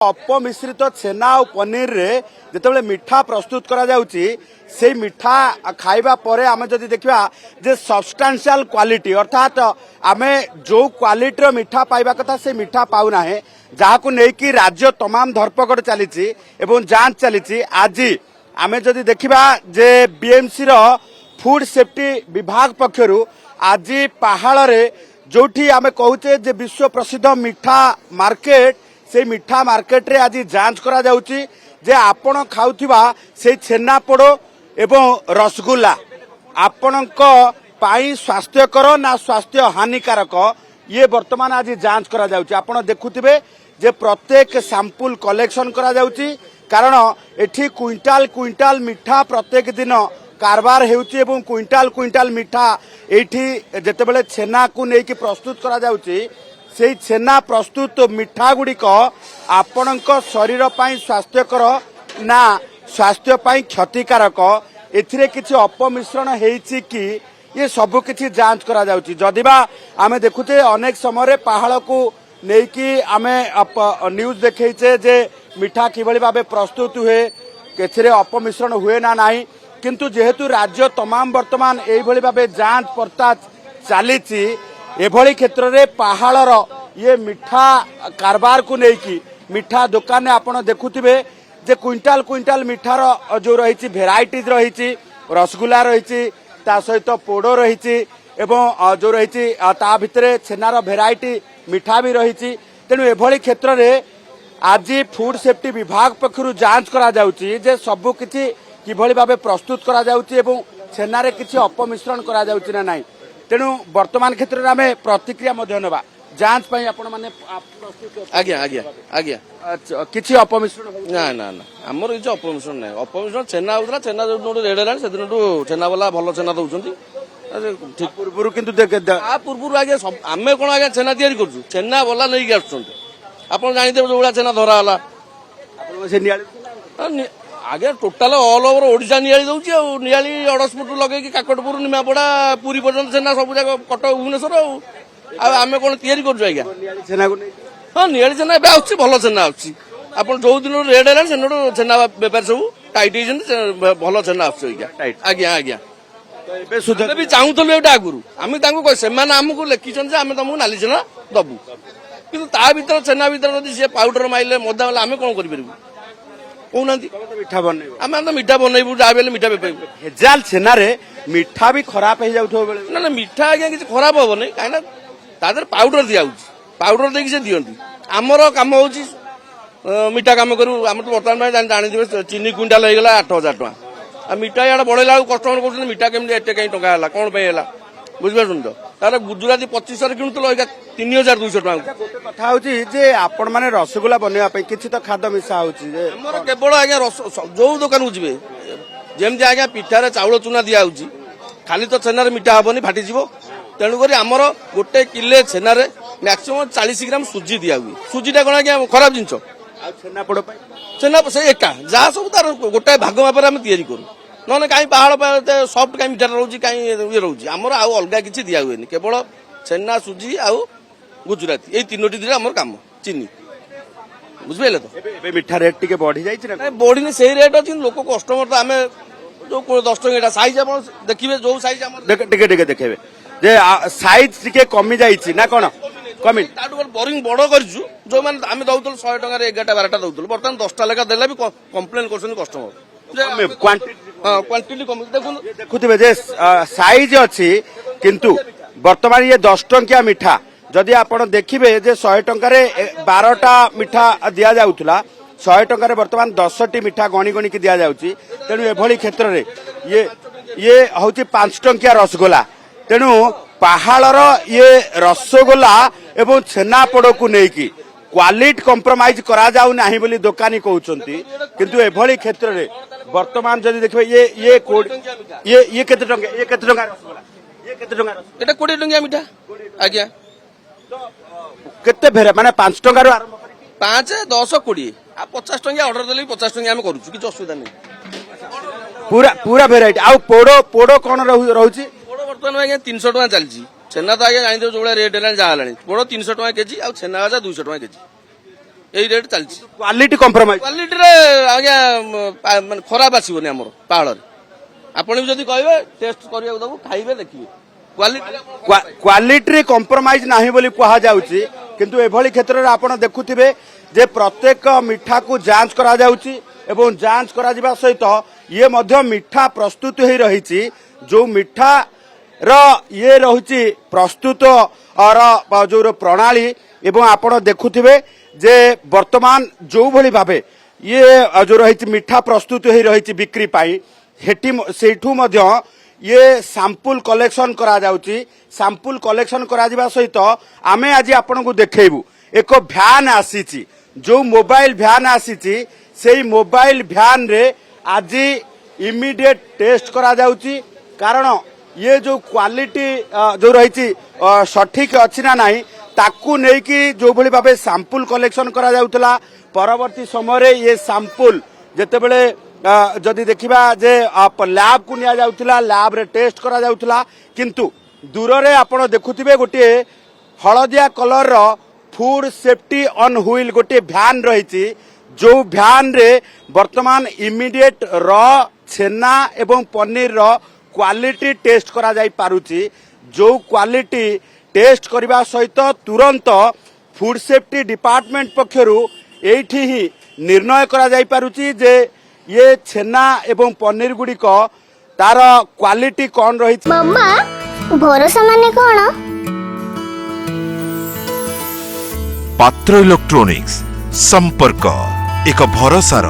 अपमिश्रित छेना और पनीर रे जिते मिठा प्रस्तुत करा जाउची से मिठा खाइबा परे आमे जदि देखिबा जे सब्सटेंशियल क्वालिटी अर्थात आमे जो क्वालिटी रो मिठा पाइबा कथा से मिठा पाउ ना है जहाकू नेकी राज्य तमाम धरपकड़ चलीची एवं जांच चलीची। आज आमे जदि देखिबा जे बीएमसी रो फूड सेफ्टी विभाग पक्षरु आज पहाड़ रे जोठी आमे कहूचे जे विश्व प्रसिद्ध मिठा मार्केट से मिठा मार्केट रे आज जांच करा जाउची जे आपण खाउथिबा से छेनापोड़ एवं रसगुल्ला आपणक पाई स्वास्थ्यकर ना स्वास्थ्य हानिकारक ये वर्तमान आज जांच करा जाउची। आपण देखुथिबे जे प्रत्येक सैंपल कलेक्शन करा जाउची कारण एठी क्विंटाल क्विंटाल मिठा प्रत्येक दिन कारबार हेउची एवं क्विंटाल क्विंटाल मिठा एठी जेतेबेले छेना को नेकी प्रस्तुत करा जाउची से छेना प्रस्तुत मिठा गुड़िक आपणक शरीर पाई स्वास्थ्यकर ना स्वास्थ्य पाई क्षतिकारक एथिरे किछि अपमिश्रण हेइछि कि ये सब किछि जांच करा जाउछि। जदिबा आमे देखुते अनेक समय पहाड़ को नेकी आमे न्यूज देखैछे जे मिठा किभଳି भाबे प्रस्तुत हुए केथिरे अपमिश्रण हुए ना नाही किंतु जेहेतु राज्य तमाम वर्तमान एई भଳି भाबे जांच पड़ताछ चलीछि एभली क्षेत्र रे पहाड़र ये मिठा कारबार को लेकिन मिठा दुकान में आपड़ देखुथिबे जे क्विंटाल क्विंटाल मिठार जो रही भेराइटीज रही रसगुल्ला रही ता सहित पोड़ रही एवं जो रही ता भितर छेनार भेराइटी मिठा भी रही तेणु एभली क्षेत्र में आज फूड सेफ्टी विभाग पक्षरु जांच करा जाउची जे सबु किछि किभଳି भाबे प्रस्तुत करा जाउची एवं छेनारे किछि अपमिश्रण करा जाउची ना नाही। तेणु वर्तमान क्षेत्र में आमे प्रतिक्रिया मध्य नेबा जांच पई आपण माने प्रस्तुत आज्ञा आज्ञा आज्ञा किछि अपमिश्रण ना ना ना हमर किछि अपमिश्रण नै अपमिश्रण छेना होतला छेना जो रेड हेलान से दिन छेना वाला भलो छेना दउचंती ठीक पूर्व किंतु आ पूर्व आज्ञा आमे कोन आज्ञा छेना तयारी करछु छेना वाला नै के आछंती आपण जानि देबो जोला छेना धरा होला आपण से नियाली आगे टोटाल ऑल ओवर ओडिशा नियाली दउची आ नियाली अडसपुर लगे कि काकटपुर निमापड़ा पूरी पर्यंत छेना सब जगह कटक भुवनेश्वर आमे कोन तयारी करछु आज्ञा छेना को नै हाँ नियाली छेना एबे आउची भलो छेना आउची आपण जो दिन रेड हेलान सेनो छेना व्यापार सब टाइट होइछन भलो छेना आउची आज्ञा टाइट आज्ञा आज्ञा एबे सुधा भी चाहूतलु एटा आगुरु आमे तांको कह सेमान हमकु लेखिछन जे आमे तुमको नाली छेना दबु किंतु ता भीतर छेना भीतर जदि से पाउडर माइले मदा वाला आमे कोन करि परबु कोनांती मिठा बनैबो आमे तो मिठा बनैबु जा बेले मिठा बेपाइबु हेजाल छेना रे मिठा भी खराब हे जाउथो बेले ना ना मिठा आज्ञा किछ खराब होबो नै काइना तादर पाउडर दियाउची पाउडर देकी से दियंती हमरो काम होउची मिठा काम करू हम तो वर्तमान जानि दिबे चीनी क्विंटाल हे गेला 8000 टका आ मिठा याडा बढेला कस्टमर कहउछन मिठा केमि एते काई टका हला कोन पे हला बुझबे सुन तो तार गुजराती 2500 किनुतलो एका 3200 टका कथा होची जे आपण माने रसगुल्ला बनेवा पे किछि तो खाद्य मिसा होची जे हमर केवल आज्ञा जो दुकान को जिबे जेमति आज्ञा पिठारे चाउल चूना दिया होची खाली तो छेनारे मिठा हबनी फाटी जिवो तेणु करी हमर गोटे किले छेनारे मैक्सिमम 40 ग्राम सुजी दिया हुई सुजीटा कोन आज्ञा खराब जिंस आ छेना पोड़ पे छेना से एका जहाँ सब तार गोटे भाग मापर आम तैयारी करूँ ना कहीं पहाड़ सफ्ट कहीं मिठा रोचे कहीं ये रोचे आमर आउ अलग किसी दिया हुए केवल छेना सुजी आउ गुजराती ये तीनोटी दिन आम कम चीनी बुझे तो मिठा रेट टिके बढ़ी जाइए बढ़ी से रेट अच्छी लोक कस्टमर तो आम जो 10 टଙ୍କା साइज आप देखिए जो साइज टिके देखेबे जे साइज टिके कमी जाइछि ना कोन कमी ताटू बोरिंग बड़ करछु जो माने आमे दउतल 100 टଙ୍କା रे 11टा 12टा दउतल बर्तमान 10टा लेखा देला भी कंप्लेन करछन कस्टमर क्वांटिटी कम देखुथिबे जे साइज अछि किंतु वर्तमान ये 10 टंकिया मिठा जदि आपण देखिबे जे 100 टଙ୍କା रे 12टा मिठा दिया जाउथला 100 टଙ୍କା रे वर्तमान 10टी मिठा गणी गणी की दिया जाउची तेनु एभली क्षेत्र रे ये होची 5 टंकिया रसगोला तेनु पहाड़र ये रसगोला एवं छेनापोड़ को लेकिन क्वालिटी कंप्रोमाइज करा जाउ नाही बोली दुकानी कहउचंती किंतु एभली क्षेत्र रे वर्तमान जदि देखबे ये केते टंका रसगोला ये केते टंका एटा 20 टंकिया मिठा आज्ञा केते भेरे माने 5 टंका रो आरंभ 5 10 20 आ 50 टंकिया ऑर्डर देले 50 टंकिया हम करूछु कि असुविधा नहीं पूरा वेराइटी आ पोड़ो कोन रहउची पोड़ वर्तमान आज्ञा 300 टका चलची छेना तो आज्ञा जानि जो रेट हेलानी जा हेलानी पोड़ 300 टका केजी आ छेना गजा 200 टका केजी এই ରେଟ୍ ଚାଲିଛି। କ୍ୱାଲିଟି କମ୍ପ୍ରମାଇଜ କ୍ୱାଲିଟିରେ ଆଜ୍ଞା ମାନେ ଖରାପ ଆସିବନି ଆମର ପାହାଳରେ। ଆପଣ ବି ଯଦି କହିବେ ଟେଷ୍ଟ କରିବାକୁ ଦେବୁ, ଖାଇବେ, ଦେଖିବେ କ୍ୱାଲିଟିରେ କମ୍ପ୍ରମାଇଜ ନାହିଁ ବୋଲି କୁହାଯାଉଛି। କିନ୍ତୁ ଏଭଳି କ୍ଷେତ୍ରରେ ଆପଣ ଦେଖୁଥିବେ ଯେ ପ୍ରତ୍ୟେକ ମିଠାକୁ ଯାଞ୍ଚ କରାଯାଉଛି ଏବଂ ଯାଞ୍ଚ କରାଯିବା ସହିତ ଇଏ ମଧ୍ୟ ମିଠା ପ୍ରସ୍ତୁତ ହୋଇ ରହିଛି। ଯୋଉ ମିଠାର ଇଏ ରହୁଛି ପ୍ରସ୍ତୁତ ଯୋଉ ପ୍ରଣାଳୀ ଏବଂ ଆପଣ ଦେଖୁଥିବେ ଯେ ବର୍ତ୍ତମାନ ଯୋଉଭଳି ଭାବେ ଇଏ ଯୋଉ ରହିଛି ମିଠା ପ୍ରସ୍ତୁତ ହୋଇ ରହିଛି ବିକ୍ରି ପାଇଁ ସେଇଠୁ ମଧ୍ୟ ये सैंपल कलेक्शन करा जाउची। सैंपल कलेक्शन करा जिबा सहित आमे आज आपन को देखैबू एक भ्यान आसीची, जो मोबाइल भ्यान आसीची सेही मोबाइल भ्यान रे आज इमीडिएट टेस्ट करा जाउची। कारण ये जो क्वालिटी जो रही सठिक अच्छी ना नहीं ताकू नेकी जो भली भाबे सैंपल कलेक्शन करा जाउतला। परवर्ती समय ये सैंपल जेतेबेले जदि देखिबा जे लैब को निया जाउतला, लैब रे टेस्ट करा जाउतला। किंतु दूर रे आपण देखुथिबे गोटे हलदिया कलर रो फूड सेफ्टी ऑन व्हील गोटे भ्यान रही, जो भ्यान रे वर्तमान इमीडिएट रॉ छेना एवं पनीर रो क्वालिटी टेस्ट करा जाई पारुची। जो क्वालिटी टेस्ट करबा सहित तुरंत फूड सेफ्टी डिपार्टमेंट पक्षरु एठी ही निर्णय करा जाई पारुची जे ये छेना एवं पनीर गुड़िक तार क्वालिटी कौन रही। मम्मा भरोसा माने कौन? पात्र इलेक्ट्रोनिक्स संपर्क एक भरोसार